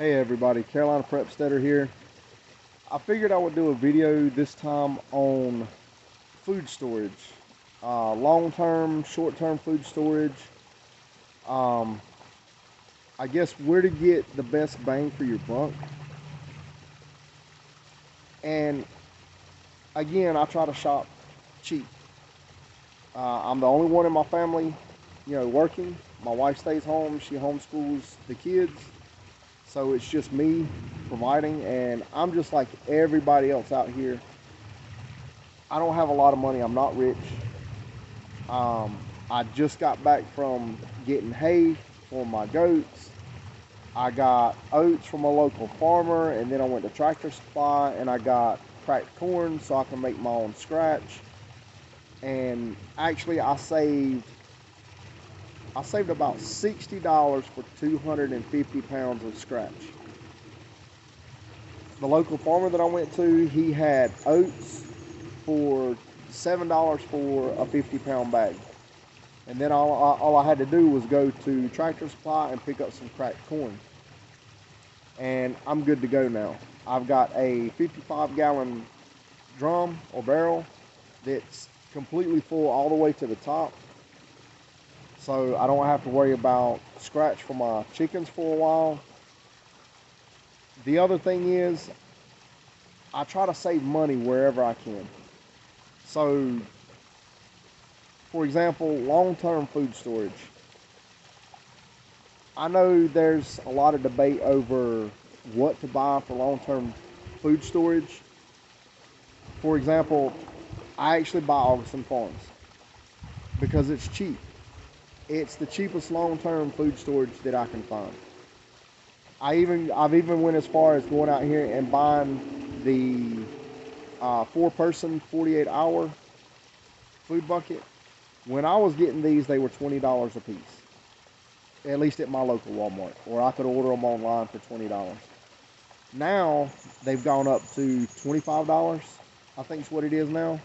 Hey everybody, Carolina-prepsteader here. I figured I would do a video this time on food storage. Long-term, short-term food storage. Um, I guess where to get the best bang for your buck. And again, I try to shop cheap. I'm the only one in my family, working. My wife stays home, she homeschools the kids. So it's just me providing, and I'm just like everybody else out here. I don't have a lot of money. I'm not rich. I just got back from getting hay for my goats. I got oats from a local farmer, and then I went to Tractor Supply and I got cracked corn so I can make my own scratch. And actually, I saved about $60 for 250 pounds of scratch. The local farmer that I went to, he had oats for $7 for a 50-pound bag. And then all I had to do was go to Tractor Supply and pick up some cracked corn. And I'm good to go now. I've got a 55-gallon drum or barrel that's completely full all the way to the top. So I don't have to worry about scratch for my chickens for a while. The other thing is, I try to save money wherever I can. So, for example, long-term food storage. I know there's a lot of debate over what to buy for long-term food storage. For example, I actually buy Augustin Farms because it's cheap. It's the cheapest long-term food storage that I can find. I've even went as far as going out here and buying the 4-person 48-hour food bucket. When I was getting these, they were $20 a piece, at least at my local Walmart, or I could order them online for $20. Now they've gone up to $25. I think is what it is now.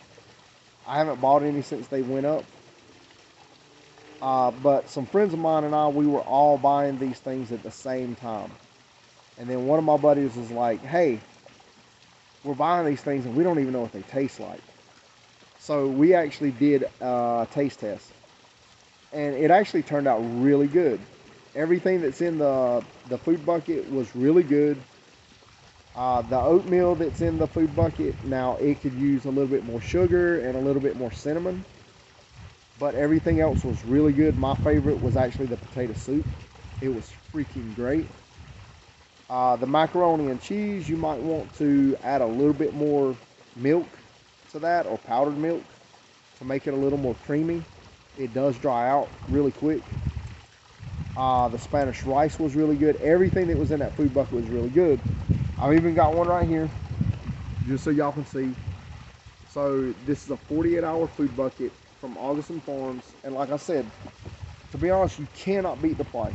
I haven't bought any since they went up. But some friends of mine and I, we were all buying these things at the same time. And then one of my buddies was like, hey, we're buying these things and we don't even know what they taste like. So we actually did a taste test. And it actually turned out really good. Everything that's in the food bucket was really good. The oatmeal that's in the food bucket, now it could use a little bit more sugar and a little bit more cinnamon. But everything else was really good. My favorite was actually the potato soup. It was freaking great. The macaroni and cheese, you might want to add a little bit more milk to that, or powdered milk, to make it a little more creamy. It does dry out really quick. The Spanish rice was really good. Everything that was in that food bucket was really good. I've even got one right here, just so y'all can see. So this is a 48-hour food bucket from Augustin Farms, and like I said, to be honest, you cannot beat the price.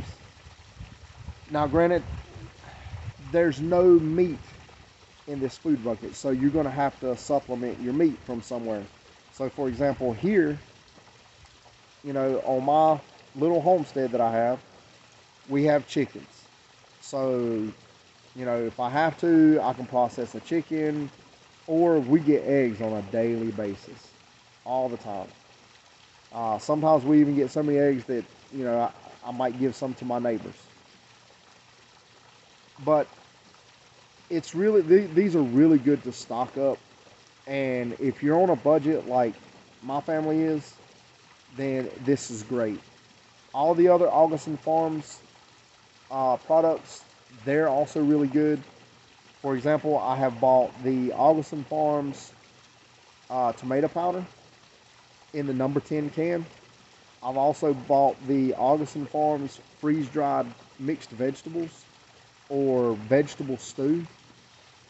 Now granted, there's no meat in this food bucket, so you're going to have to supplement your meat from somewhere. So for example, here, on my little homestead that I have, we have chickens. So if I have to, I can process a chicken, or we get eggs on a daily basis, all the time. Sometimes we even get so many eggs that, I might give some to my neighbors. But it's really, these are really good to stock up. And if you're on a budget like my family is, then this is great. All the other Augustin Farms products, they're also really good. For example, I have bought the Augustin Farms tomato powder in the number 10 can. I've also bought the Augustin Farms freeze-dried mixed vegetables, or vegetable stew.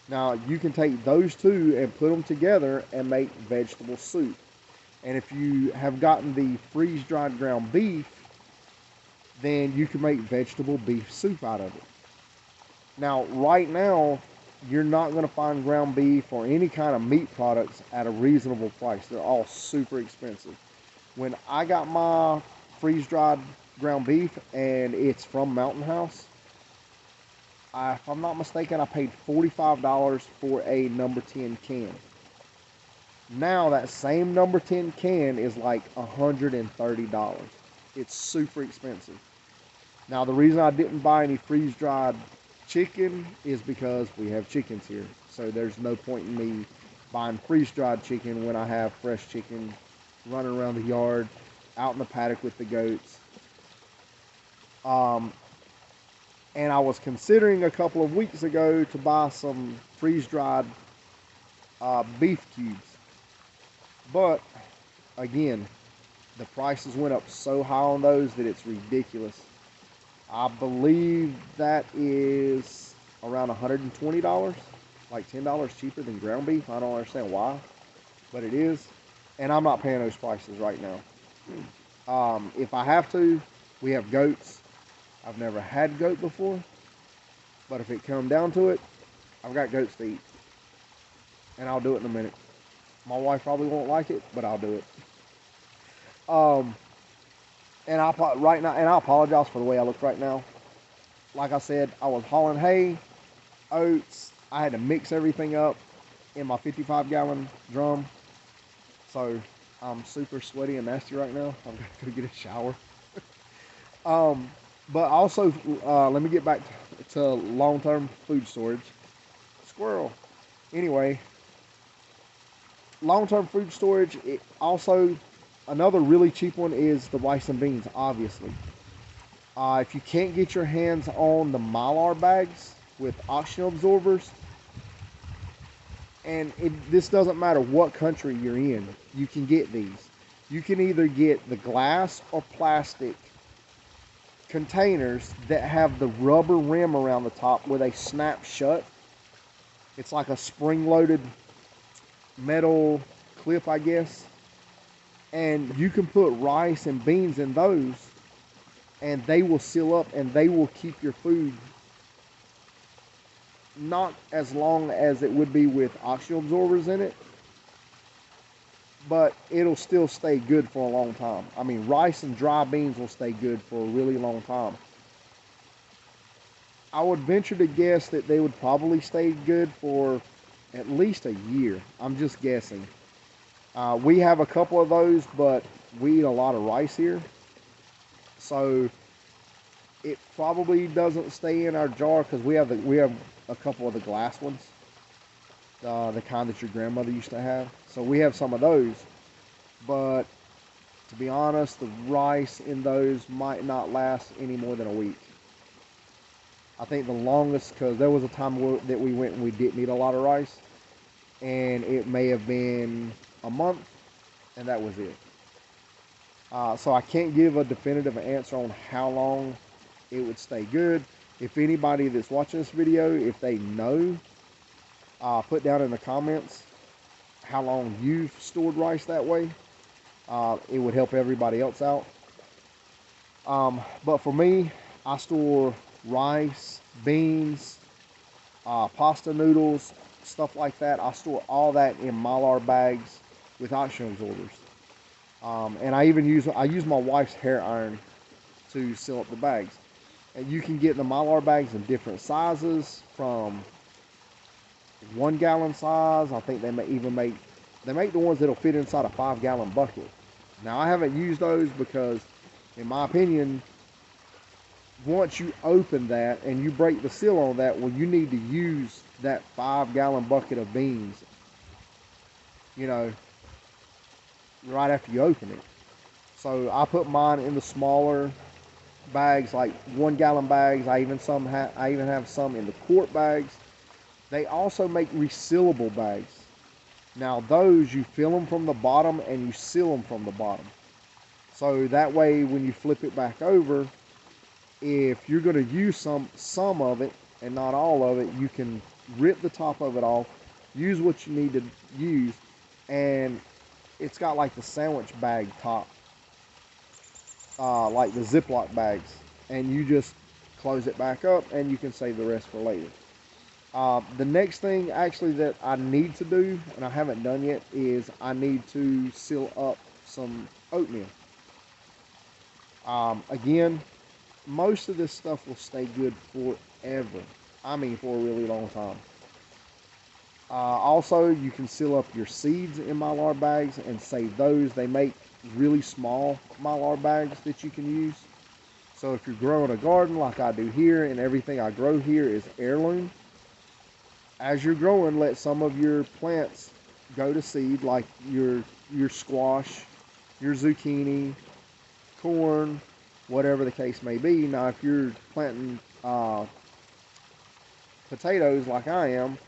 Now you can take those two and put them together and make vegetable soup. And if you have gotten the freeze-dried ground beef, then you can make vegetable beef soup out of it. Now right now, you're not going to find ground beef or any kind of meat products at a reasonable price. They're all super expensive. When I got my freeze-dried ground beef, and it's from Mountain House, if I'm not mistaken, I paid $45 for a number 10 can. Now that same number 10 can is like $130. It's super expensive. Now the reason I didn't buy any freeze-dried chicken is because we have chickens here. So there's no point in me buying freeze-dried chicken when I have fresh chicken running around the yard, out in the paddock with the goats. And I was considering a couple of weeks ago to buy some freeze-dried beef cubes. But, again, the prices went up so high on those that it's ridiculous. I believe that is around $120, like $10 cheaper than ground beef. I don't understand why, but it is. And I'm not paying those prices right now. If I have to, we have goats. I've never had goat before, but if it come down to it, I've got goats to eat, and I'll do it in a minute. My wife probably won't like it, but I'll do it. And I apologize for the way I look right now. Like I said, I was hauling hay, oats. I had to mix everything up in my 55-gallon drum, so I'm super sweaty and nasty right now. I've got to go get a shower. But also, let me get back to long-term food storage. Squirrel. Anyway, long-term food storage, also, another really cheap one is the rice and beans, obviously. If you can't get your hands on the Mylar bags with oxygen absorbers, and this doesn't matter what country you're in, you can get these. You can either get the glass or plastic containers that have the rubber rim around the top where they snap shut. It's like a spring-loaded metal clip, I guess. And you can put rice and beans in those, and they will seal up and they will keep your food not as long as it would be with oxygen absorbers in it, but it'll still stay good for a long time. I mean, rice and dry beans will stay good for a really long time. I would venture to guess that they would probably stay good for at least a year. I'm just guessing. We have a couple of those, but we eat a lot of rice here. So it probably doesn't stay in our jar because we have a couple of the glass ones. The kind that your grandmother used to have. So we have some of those, but to be honest, the rice in those might not last any more than a week. I think the longest, because there was a time that we went and we didn't eat a lot of rice, and it may have been a month, and that was it. So I can't give a definitive answer on how long it would stay good. If anybody that's watching this video, if they know, put down in the comments how long you've stored rice that way. It would help everybody else out. But for me, I store rice, beans, pasta noodles, stuff like that. I store all that in Mylar bags with oxygen absorbers. And I use my wife's hair iron to seal up the bags. And you can get the Mylar bags in different sizes, from 1 gallon size. I think they make the ones that'll fit inside a 5-gallon bucket. Now I haven't used those because, in my opinion, once you open that and you break the seal on that, well, you need to use that 5-gallon bucket of beans, you know, right after you open it. So I put mine in the smaller bags, like 1-gallon bags. I even have some in the quart bags. They also make resealable bags. Now those, you fill them from the bottom and you seal them from the bottom. So that way when you flip it back over, if you're going to use some of it and not all of it, you can rip the top of it off, use what you need to use, and it's got like the sandwich bag top, like the Ziploc bags, and you just close it back up and you can save the rest for later. The next thing actually that I need to do, and I haven't done yet, is I need to seal up some oatmeal. Again, most of this stuff will stay good forever. I mean, for a really long time. Also, you can seal up your seeds in mylar bags and save those. They make really small mylar bags that you can use. So if you're growing a garden like I do here, and everything I grow here is heirloom, as you're growing, let some of your plants go to seed, like your squash, your zucchini, corn, whatever the case may be. Now, if you're planting potatoes like I am,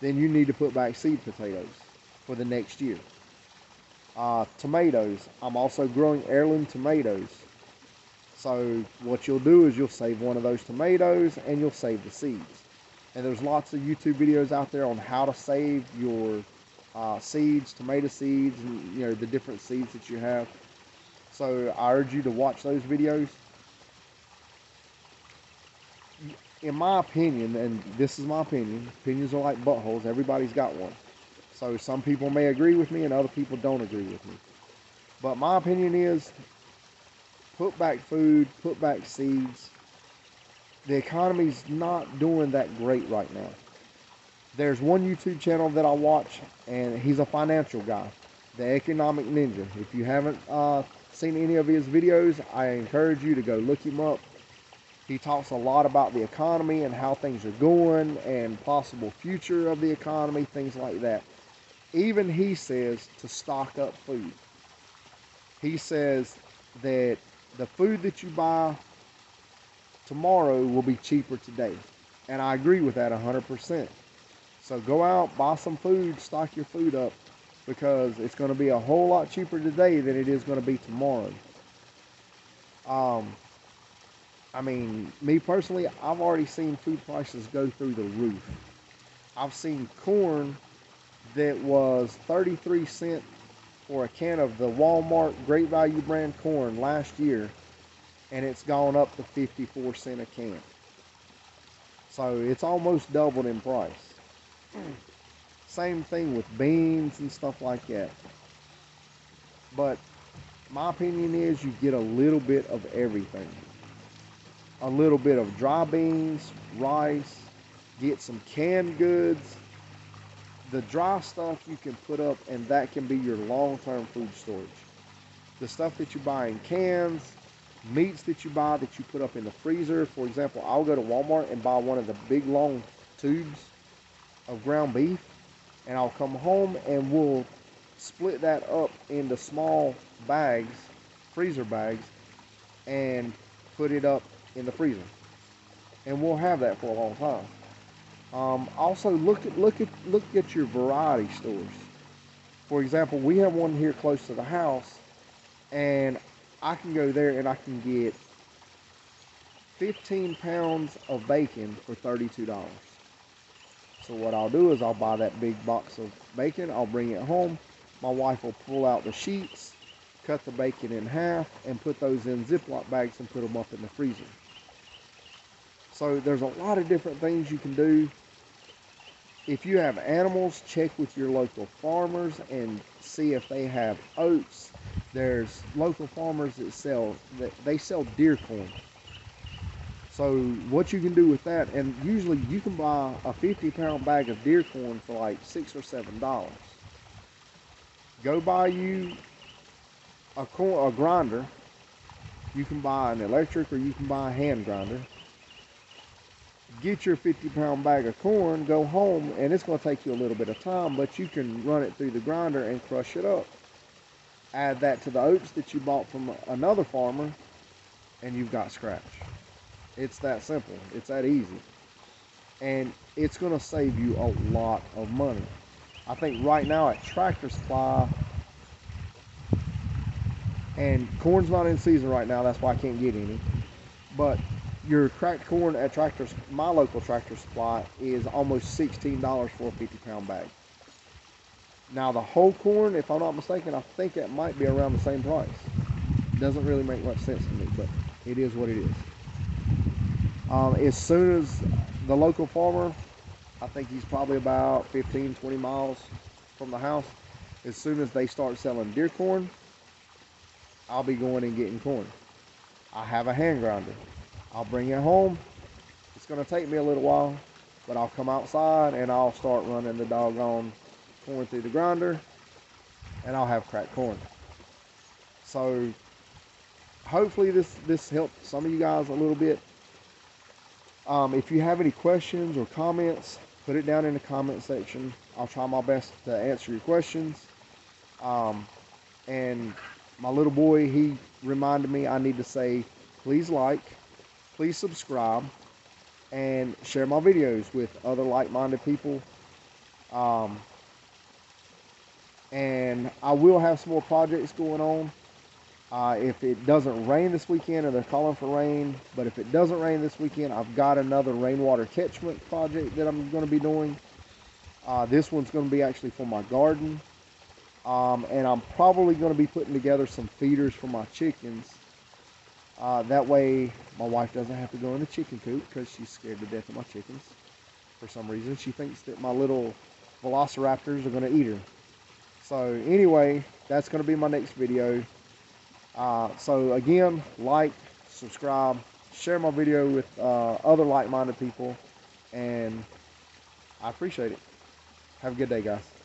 then you need to put back seed potatoes for the next year. Tomatoes, I'm also growing heirloom tomatoes. So what you'll do is you'll save one of those tomatoes and you'll save the seeds. And there's lots of YouTube videos out there on how to save your seeds, tomato seeds, and the different seeds that you have. So I urge you to watch those videos. In my opinion, and this is my opinion, opinions are like buttholes, everybody's got one. So some people may agree with me and other people don't agree with me. But my opinion is, put back food, put back seeds. The economy's not doing that great right now. There's one YouTube channel that I watch, and he's a financial guy, the Economic Ninja. If you haven't seen any of his videos, I encourage you to go look him up. He talks a lot about the economy and how things are going and possible future of the economy, things like that. Even he says to stock up food. He says that the food that you buy tomorrow will be cheaper today. And I agree with that 100%. So go out, buy some food, stock your food up, because it's going to be a whole lot cheaper today than it is going to be tomorrow. I mean, me personally, I've already seen food prices go through the roof. I've seen corn that was 33 cents for a can of the Walmart Great Value brand corn last year, and it's gone up to 54 cents a can. So it's almost doubled in price. Same thing with beans and stuff like that. But my opinion is you get a little bit of everything. A little bit of dry beans, rice, get some canned goods. The dry stuff you can put up, and that can be your long-term food storage. The stuff that you buy in cans, meats that you buy that you put up in the freezer. For example, I'll go to Walmart and buy one of the big long tubes of ground beef, and I'll come home and we'll split that up into small bags, freezer bags, and put it up in the freezer, and we'll have that for a long time. Also, look at your variety stores. For example, we have one here close to the house, and I can go there and I can get 15 pounds of bacon for $32. So what I'll do is I'll buy that big box of bacon, I'll bring it home, my wife will pull out the sheets, cut the bacon in half, and put those in Ziploc bags and put them up in the freezer. So there's a lot of different things you can do. If you have animals, check with your local farmers and see if they have oats. There's local farmers that sell deer corn. So what you can do with that, and usually you can buy a 50-pound bag of deer corn for like $6 or $7. Go buy you a grinder. You can buy an electric or you can buy a hand grinder. Get your 50-pound bag of corn, go home, and it's going to take you a little bit of time, but you can run it through the grinder and crush it up. Add that to the oats that you bought from another farmer, and you've got scratch. It's that simple. It's that easy. And it's going to save you a lot of money. I think right now at Tractor Supply, and corn's not in season right now, that's why I can't get any, but your cracked corn at my local Tractor Supply is almost $16 for a 50-pound bag. Now the whole corn, if I'm not mistaken, I think it might be around the same price. Doesn't really make much sense to me, but it is what it is. As soon as the local farmer, I think he's probably about 15, 20 miles from the house, as soon as they start selling deer corn, I'll be going and getting corn. I have a hand grinder. I'll bring it home. It's going to take me a little while, But I'll come outside and I'll start running the doggone corn through the grinder, and I'll have cracked corn. So hopefully this helped some of you guys a little bit. If you have any questions or comments, put it down in the comment section. I'll try my best to answer your questions. And my little boy, he reminded me I need to say, please like, please subscribe, and share my videos with other like-minded people. And I will have some more projects going on. If it doesn't rain this weekend, or they're calling for rain, but if it doesn't rain this weekend, I've got another rainwater catchment project that I'm going to be doing. This one's going to be actually for my garden. And I'm probably going to be putting together some feeders for my chickens. That way my wife doesn't have to go in the chicken coop, because she's scared to death of my chickens. For some reason, she thinks that my little velociraptors are going to eat her. So anyway, that's going to be my next video. So again, like, subscribe, share my video with other like-minded people, and I appreciate it. Have a good day, guys.